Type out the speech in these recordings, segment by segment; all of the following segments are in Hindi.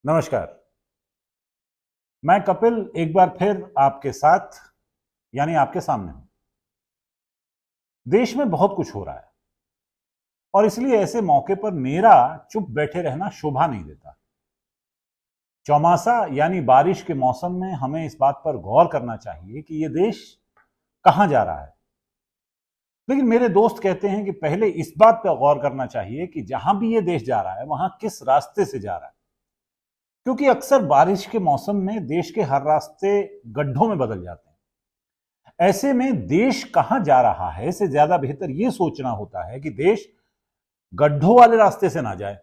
नमस्कार। मैं कपिल एक बार फिर आपके साथ यानी आपके सामने हूं। देश में बहुत कुछ हो रहा है और इसलिए ऐसे मौके पर मेरा चुप बैठे रहना शोभा नहीं देता। चौमासा यानी बारिश के मौसम में हमें इस बात पर गौर करना चाहिए कि यह देश कहां जा रहा है। लेकिन मेरे दोस्त कहते हैं कि पहले इस बात पर गौर करना चाहिए कि जहां भी यह देश जा रहा है वहां किस रास्ते से जा रहा है, क्योंकि अक्सर बारिश के मौसम में देश के हर रास्ते गड्ढों में बदल जाते हैं। ऐसे में देश कहां जा रहा है इससे ज्यादा बेहतर यह सोचना होता है कि देश गड्ढों वाले रास्ते से ना जाए।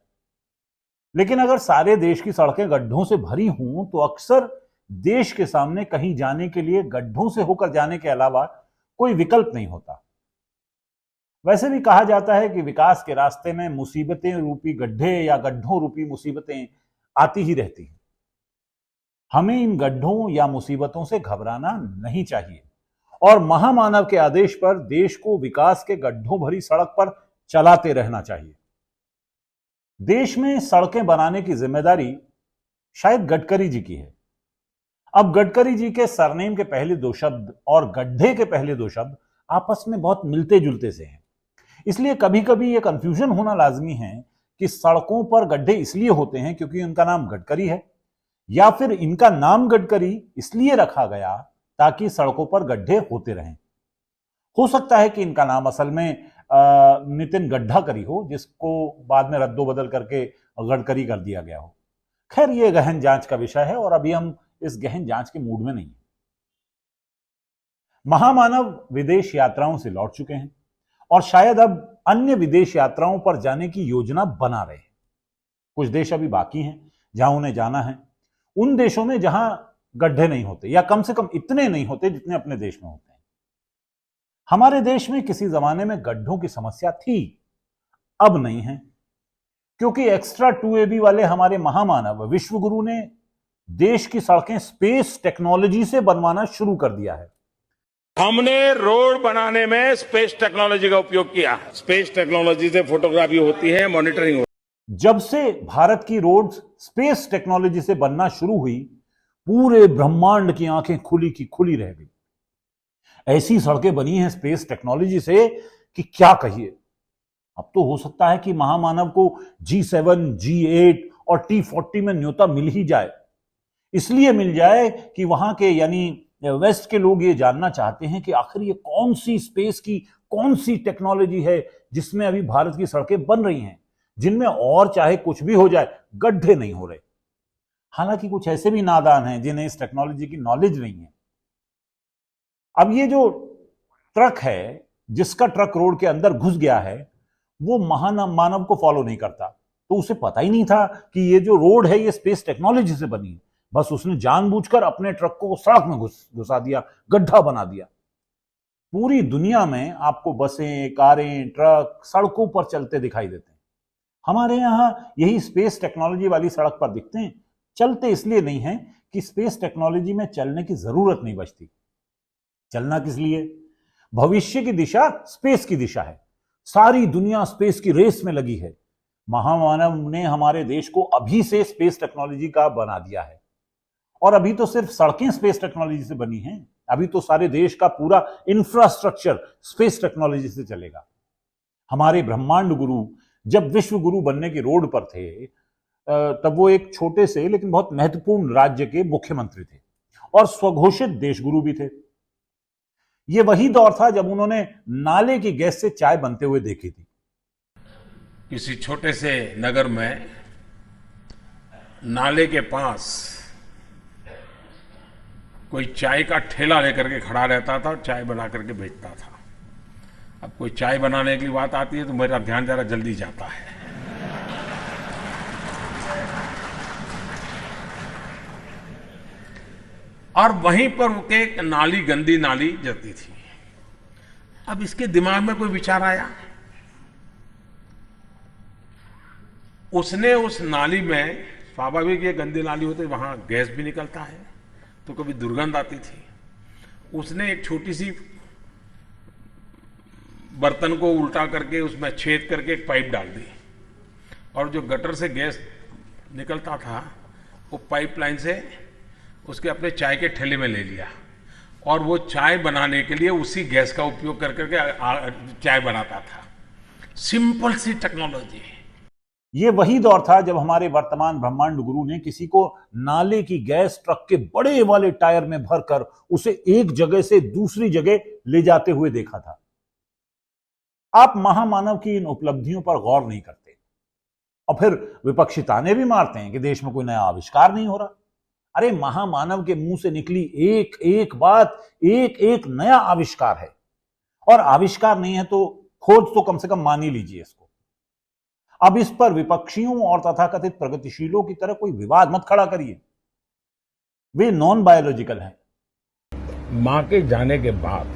लेकिन अगर सारे देश की सड़कें गड्ढों से भरी हों तो अक्सर देश के सामने कहीं जाने के लिए गड्ढों से होकर जाने के अलावा कोई विकल्प नहीं होता। वैसे भी कहा जाता है कि विकास के रास्ते में मुसीबतें रूपी गड्ढे या गड्ढों रूपी मुसीबतें आती ही रहती हैं। हमें इन गड्ढों या मुसीबतों से घबराना नहीं चाहिए और महामानव के आदेश पर देश को विकास के गड्ढों भरी सड़क पर चलाते रहना चाहिए। देश में सड़कें बनाने की जिम्मेदारी शायद गडकरी जी की है। अब गडकरी जी के सरनेम के पहले दो शब्द और गड्ढे के पहले दो शब्द आपस में बहुत मिलते जुलते से हैं, इसलिए कभी कभी यह कंफ्यूजन होना लाजमी है कि सड़कों पर गड्ढे इसलिए होते हैं क्योंकि उनका नाम गडकरी है, या फिर इनका नाम गडकरी इसलिए रखा गया ताकि सड़कों पर गड्ढे होते रहें। हो सकता है कि इनका नाम असल में नितिन गड्ढाकरी हो, जिसको बाद में रद्दो बदल करके गडकरी कर दिया गया हो। खैर, यह गहन जांच का विषय है और अभी हम इस गहन जांच के मूड में नहीं हैं। महामानव विदेश यात्राओं से लौट चुके हैं और शायद अब अन्य विदेश यात्राओं पर जाने की योजना बना रहे हैं। कुछ देश अभी बाकी हैं जहां उन्हें जाना है, उन देशों में जहां गड्ढे नहीं होते या कम से कम इतने नहीं होते जितने अपने देश में होते हैं। हमारे देश में किसी जमाने में गड्ढों की समस्या थी, अब नहीं है, क्योंकि एक्स्ट्रा 2AB वाले हमारे महामानव विश्वगुरु ने देश की सड़कें स्पेस टेक्नोलॉजी से बनवाना शुरू कर दिया है। हमने रोड बनाने में स्पेस टेक्नोलॉजी का उपयोग किया। स्पेस टेक्नोलॉजी से फोटोग्राफी होती है, मॉनिटरिंग होती है। जब से भारत की रोड्स स्पेस टेक्नोलॉजी से बनना शुरू हुई, पूरे ब्रह्मांड की आंखें खुली की खुली रह गई। ऐसी सड़कें बनी हैं स्पेस टेक्नोलॉजी से कि क्या कहिए। अब तो हो सकता है कि महामानव को G7, G8 और T40 में न्योता मिल ही जाए। इसलिए मिल जाए कि वहां के यानी वेस्ट के लोग ये जानना चाहते हैं कि आखिर ये कौन सी स्पेस की कौन सी टेक्नोलॉजी है जिसमें अभी भारत की सड़कें बन रही हैं, जिनमें और चाहे कुछ भी हो जाए गड्ढे नहीं हो रहे। हालांकि कुछ ऐसे भी नादान हैं जिन्हें इस टेक्नोलॉजी की नॉलेज नहीं है। अब ये जो ट्रक है, जिसका ट्रक रोड के अंदर घुस गया है, वो मानव को फॉलो नहीं करता, तो उसे पता ही नहीं था कि ये जो रोड है ये स्पेस टेक्नोलॉजी से बनी है। बस उसने जानबूझकर अपने ट्रक को सड़क में घुसा दिया, गड्ढा बना दिया। पूरी दुनिया में आपको बसें, कारें, ट्रक सड़कों पर चलते दिखाई देते हैं। हमारे यहां यही स्पेस टेक्नोलॉजी वाली सड़क पर दिखते हैं। चलते इसलिए नहीं है कि स्पेस टेक्नोलॉजी में चलने की जरूरत नहीं बचती। चलना किस लिए? भविष्य की दिशा स्पेस की दिशा है। सारी दुनिया स्पेस की रेस में लगी है। महामानव ने हमारे देश को अभी से स्पेस टेक्नोलॉजी का बना दिया है। और अभी तो सिर्फ सड़कें स्पेस टेक्नोलॉजी से बनी हैं, अभी तो सारे देश का पूरा इंफ्रास्ट्रक्चर स्पेस टेक्नोलॉजी से चलेगा। हमारे ब्रह्मांड गुरु जब विश्व गुरु बनने की रोड पर थे, तब वो एक छोटे से लेकिन बहुत महत्वपूर्ण राज्य के मुख्यमंत्री थे और स्वघोषित देशगुरु भी थे। ये वही दौर था जब उन्होंने नाले की गैस से चाय बनते हुए देखी थी। किसी छोटे से नगर में नाले के पास कोई चाय का ठेला लेकर के खड़ा रहता था और चाय बना करके बेचता था। अब कोई चाय बनाने की बात आती है तो मेरा ध्यान जरा जल्दी जाता है। और वहीं पर एक नाली, गंदी नाली जाती थी। अब इसके दिमाग में कोई विचार आया, उसने उस नाली में, स्वाभाविक ये गंदी नाली होती, वहां गैस भी निकलता है तो कभी दुर्गंध आती थी। उसने एक छोटी सी बर्तन को उल्टा करके उसमें छेद करके एक पाइप डाल दी और जो गटर से गैस निकलता था वो पाइपलाइन से उसके अपने चाय के ठेले में ले लिया और वो चाय बनाने के लिए उसी गैस का उपयोग कर करके चाय बनाता था। सिंपल सी टेक्नोलॉजी। ये वही दौर था जब हमारे वर्तमान ब्रह्मांड गुरु ने किसी को नाले की गैस ट्रक के बड़े वाले टायर में भरकर उसे एक जगह से दूसरी जगह ले जाते हुए देखा था। आप महामानव की इन उपलब्धियों पर गौर नहीं करते और फिर विपक्षी ताने भी मारते हैं कि देश में कोई नया आविष्कार नहीं हो रहा। अरे महामानव के मुंह से निकली एक एक बात एक एक नया आविष्कार है, और आविष्कार नहीं है तो खोज तो कम से कम मान ही लीजिए इसको। अब इस पर विपक्षियों और तथाकथित प्रगतिशीलों की तरह कोई विवाद मत खड़ा करिए, वे नॉन बायोलॉजिकल हैं। मां के जाने के बाद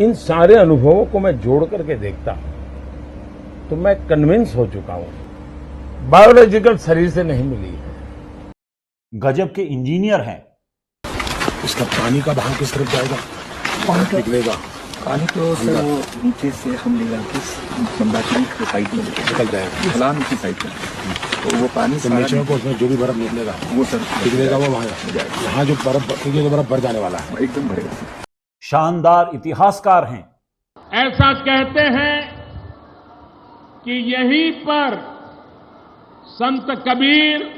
इन सारे अनुभवों को मैं जोड़ करके देखता हूं तो मैं कन्विंस हो चुका हूं बायोलॉजिकल शरीर से नहीं मिली है। गजब के इंजीनियर हैं। इसका पानी का बहाव किस तरफ जाएगा, निकलेगा पानी तो सर वो नीचे से हम ले जाके मंदाकिनी की साइड में निकल जाएगा, ढलान की साइड में, तो वो पानी तो नीचे को उसमें जो भी बर्फ निकलेगा वो सर निकलेगा, वो वहाँ यहाँ जो बर्फ जो बर्फ भर जाने वाला है एकदम भरेगा। शानदार इतिहासकार हैं। ऐसा कहते हैं कि यहीं पर संत कबीर,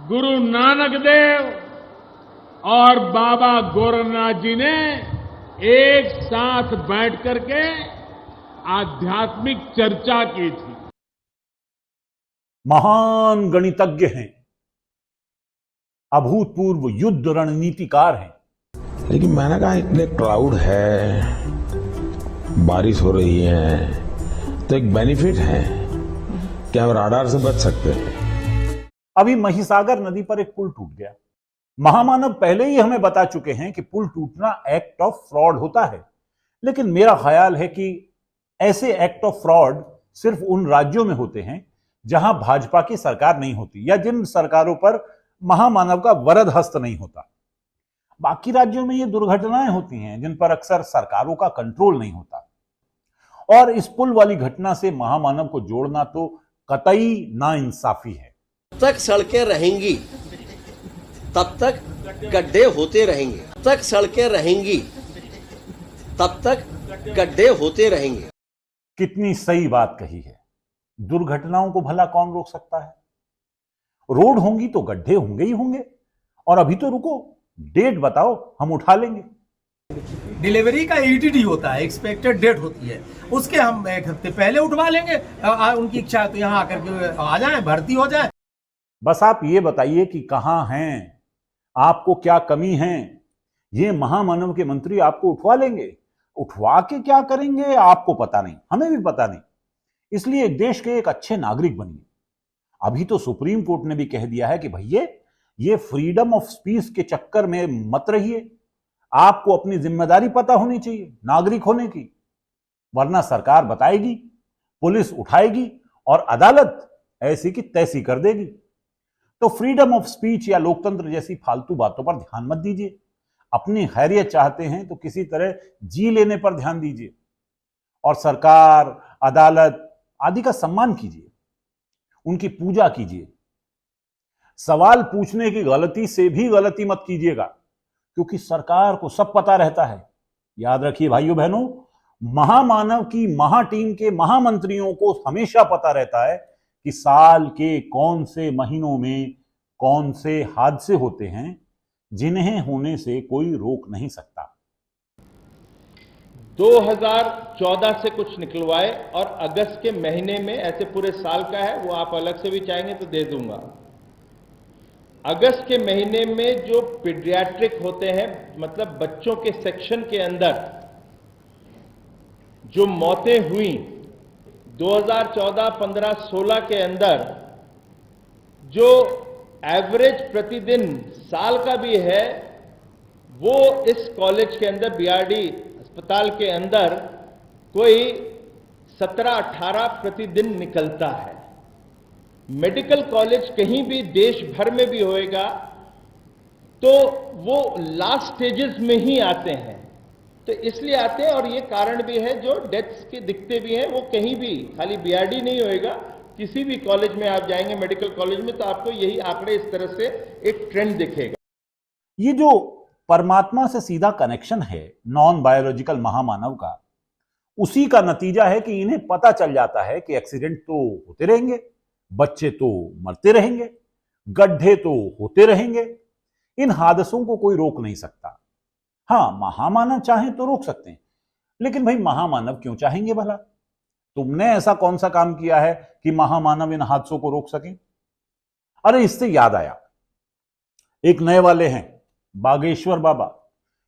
गुरु नानक देव और बाबा गोरखनाथ जी ने एक साथ बैठ करके आध्यात्मिक चर्चा की थी। महान गणितज्ञ हैं, अभूतपूर्व युद्ध रणनीतिकार हैं। लेकिन मैंने कहा इतने क्लाउड है, बारिश हो रही है, तो एक बेनिफिट है कि हम राडार से बच सकते हैं। अभी महिसागर नदी पर एक पुल टूट गया। महामानव पहले ही हमें बता चुके हैं कि पुल टूटना एक्ट ऑफ फ्रॉड होता है, लेकिन मेरा ख्याल है कि ऐसे एक्ट ऑफ फ्रॉड सिर्फ उन राज्यों में होते हैं जहां भाजपा की सरकार नहीं होती या जिन सरकारों पर महामानव का वरद हस्त नहीं होता। बाकी राज्यों में ये दुर्घटनाएं होती हैं जिन पर अक्सर सरकारों का कंट्रोल नहीं होता, और इस पुल वाली घटना से महामानव को जोड़ना तो कतई नाइंसाफी है। तक सड़कें रहेंगी तब तक गड्ढे होते रहेंगे, तक सड़कें रहेंगी तब तक गड्ढे होते रहेंगे। कितनी सही बात कही है। दुर्घटनाओं को भला कौन रोक सकता है? रोड होंगी तो गड्ढे होंगे ही होंगे। और अभी तो रुको, डेट बताओ, हम उठा लेंगे। डिलीवरी का ईटीडी होता है, एक्सपेक्टेड डेट होती है, उसके हम एक हफ्ते पहले उठवा लेंगे। उनकी इच्छा है तो यहाँ आकर के आ जाए, भर्ती हो जाए। बस आप ये बताइए कि कहां हैं, आपको क्या कमी है? ये महामानव के मंत्री आपको उठवा लेंगे। उठवा के क्या करेंगे आपको पता नहीं, हमें भी पता नहीं। इसलिए देश के एक अच्छे नागरिक बनिए। अभी तो सुप्रीम कोर्ट ने भी कह दिया है कि भैया ये फ्रीडम ऑफ स्पीच के चक्कर में मत रहिए, आपको अपनी जिम्मेदारी पता होनी चाहिए नागरिक होने की, वरना सरकार बताएगी, पुलिस उठाएगी और अदालत ऐसी की तैसी कर देगी। तो फ्रीडम ऑफ स्पीच या लोकतंत्र जैसी फालतू बातों पर ध्यान मत दीजिए। अपनी खैरियत चाहते हैं तो किसी तरह जी लेने पर ध्यान दीजिए और सरकार, अदालत आदि का सम्मान कीजिए, उनकी पूजा कीजिए। सवाल पूछने की गलती से भी गलती मत कीजिएगा, क्योंकि सरकार को सब पता रहता है। याद रखिए भाइयों बहनों, महामानव की महा टीम के महामंत्रियों को हमेशा पता रहता है कि साल के कौन से महीनों में कौन से हादसे होते हैं जिन्हें होने से कोई रोक नहीं सकता। 2014 से कुछ निकलवाए और अगस्त के महीने में, ऐसे पूरे साल का है, वो आप अलग से भी चाहेंगे तो दे दूंगा। अगस्त के महीने में जो पीडियाट्रिक होते हैं, मतलब बच्चों के सेक्शन के अंदर जो मौतें हुई 2014, 15, 16 के अंदर, जो एवरेज प्रतिदिन साल का भी है, वो इस कॉलेज के अंदर, बीआरडी अस्पताल के अंदर कोई 17-18 प्रतिदिन निकलता है। मेडिकल कॉलेज कहीं भी देश भर में भी होएगा तो वो लास्ट स्टेजेस में ही आते हैं, तो इसलिए आते हैं। और ये कारण भी है, जो डेथ्स के दिखते भी हैं वो कहीं भी, खाली बीआरडी नहीं होएगा, किसी भी कॉलेज में आप जाएंगे, मेडिकल कॉलेज में, तो आपको यही आंकड़े इस तरह से एक ट्रेंड दिखेगा। ये जो परमात्मा से सीधा कनेक्शन है नॉन बायोलॉजिकल महामानव का, उसी का नतीजा है कि इन्हें पता चल जाता है कि एक्सीडेंट तो होते रहेंगे, बच्चे तो मरते रहेंगे, गड्ढे तो होते रहेंगे, इन हादसों को कोई रोक नहीं सकता। हां, महामानव चाहे तो रोक सकते हैं, लेकिन भाई महामानव क्यों चाहेंगे भला? तुमने ऐसा कौन सा काम किया है कि महामानव इन हादसों को रोक सके? अरे इससे याद आया, एक नए वाले हैं बागेश्वर बाबा,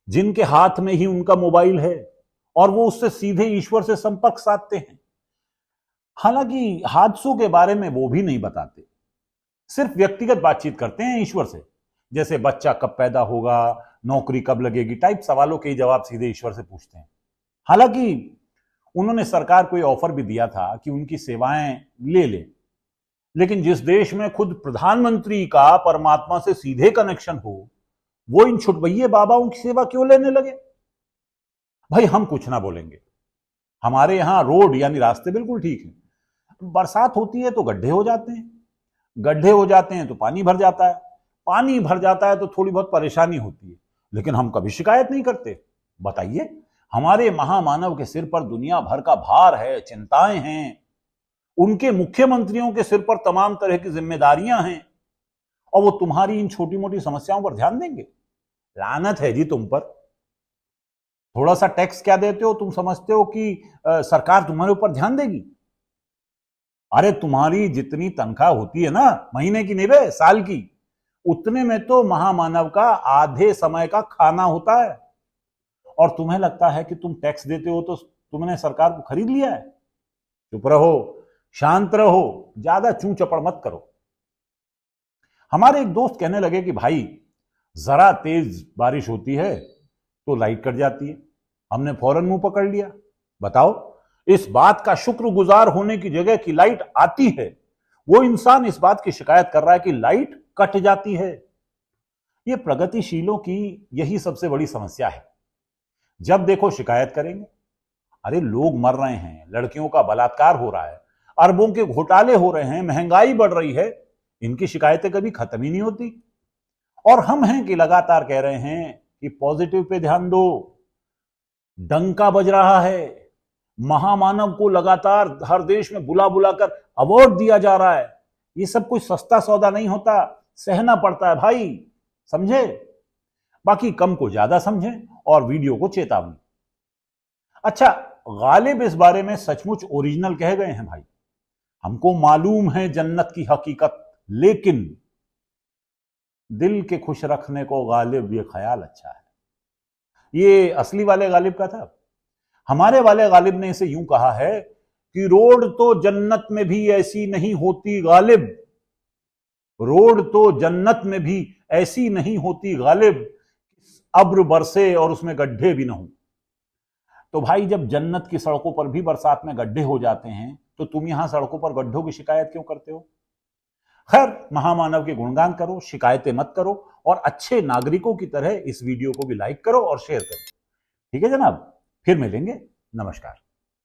जिनके हाथ में ही उनका मोबाइल है और वो उससे सीधे ईश्वर से संपर्क साधते हैं। हालांकि हादसों के बारे में वो भी नहीं बताते, सिर्फ व्यक्तिगत बातचीत करते हैं ईश्वर से, जैसे बच्चा कब पैदा होगा, नौकरी कब लगेगी टाइप सवालों के जवाब सीधे ईश्वर से पूछते हैं। हालांकि उन्होंने सरकार को यह ऑफर भी दिया था कि उनकी सेवाएं ले ले, लेकिन जिस देश में खुद प्रधानमंत्री का परमात्मा से सीधे कनेक्शन हो, वो इन छुटभइये बाबाओं की सेवा क्यों लेने लगे? भाई हम कुछ ना बोलेंगे, हमारे यहां रोड यानी रास्ते बिल्कुल ठीक है। बरसात होती है तो गड्ढे हो जाते हैं, गड्ढे हो जाते हैं तो पानी भर जाता है, पानी भर जाता है तो थोड़ी बहुत परेशानी होती है, लेकिन हम कभी शिकायत नहीं करते। बताइए, हमारे महामानव के सिर पर दुनिया भर का भार है, चिंताएं हैं, उनके मुख्यमंत्रियों के सिर पर तमाम तरह की जिम्मेदारियां हैं, और वो तुम्हारी इन छोटी मोटी समस्याओं पर ध्यान देंगे? लानत है जी तुम पर। थोड़ा सा टैक्स क्या देते हो, तुम समझते हो कि सरकार तुम्हारे ऊपर ध्यान देगी? अरे तुम्हारी जितनी तनख्वाह होती है ना, महीने की नहीं बे, साल की, उतने में तो महामानव का आधे समय का खाना होता है, और तुम्हें लगता है कि तुम टैक्स देते हो तो तुमने सरकार को खरीद लिया है? चुप रहो, शांत रहो, ज्यादा चू चपड़ मत करो। हमारे एक दोस्त कहने लगे कि भाई जरा तेज बारिश होती है तो लाइट कट जाती है, हमने फौरन मुंह पकड़ लिया। बताओ, इस बात का शुक्रगुजार होने की जगह कि लाइट आती है, वो इंसान इस बात की शिकायत कर रहा है कि लाइट कट जाती है। ये प्रगतिशीलों की यही सबसे बड़ी समस्या है, जब देखो शिकायत करेंगे। अरे लोग मर रहे हैं, लड़कियों का बलात्कार हो रहा है, अरबों के घोटाले हो रहे हैं, महंगाई बढ़ रही है, इनकी शिकायतें कभी खत्म ही नहीं होती। और हम हैं कि लगातार कह रहे हैं कि पॉजिटिव पे ध्यान दो, डंका बज रहा है, महामानव को लगातार हर देश में बुला बुलाकर अवार्ड दिया जा रहा है। ये सब कोई सस्ता सौदा नहीं होता, सहना पड़ता है भाई, समझे? बाकी कम को ज्यादा समझें और वीडियो को चेतावनी। अच्छा, गालिब इस बारे में सचमुच ओरिजिनल कह गए हैं भाई, हमको मालूम है जन्नत की हकीकत, लेकिन दिल के खुश रखने को गालिब ये ख्याल अच्छा है। ये असली वाले गालिब का था। हमारे वाले गालिब ने इसे यूं कहा है कि रोड तो जन्नत में भी ऐसी नहीं होती गालिब, रोड तो जन्नत में भी ऐसी नहीं होती गालिब, अब्र बरसे और उसमें गड्ढे भी न हो। तो भाई जब जन्नत की सड़कों पर भी बरसात में गड्ढे हो जाते हैं, तो तुम यहां सड़कों पर गड्ढों की शिकायत क्यों करते हो? खैर, महामानव के गुणगान करो, शिकायतें मत करो, और अच्छे नागरिकों की तरह इस वीडियो को भी लाइक करो और शेयर करो। ठीक है जनाब, फिर मिलेंगे। नमस्कार।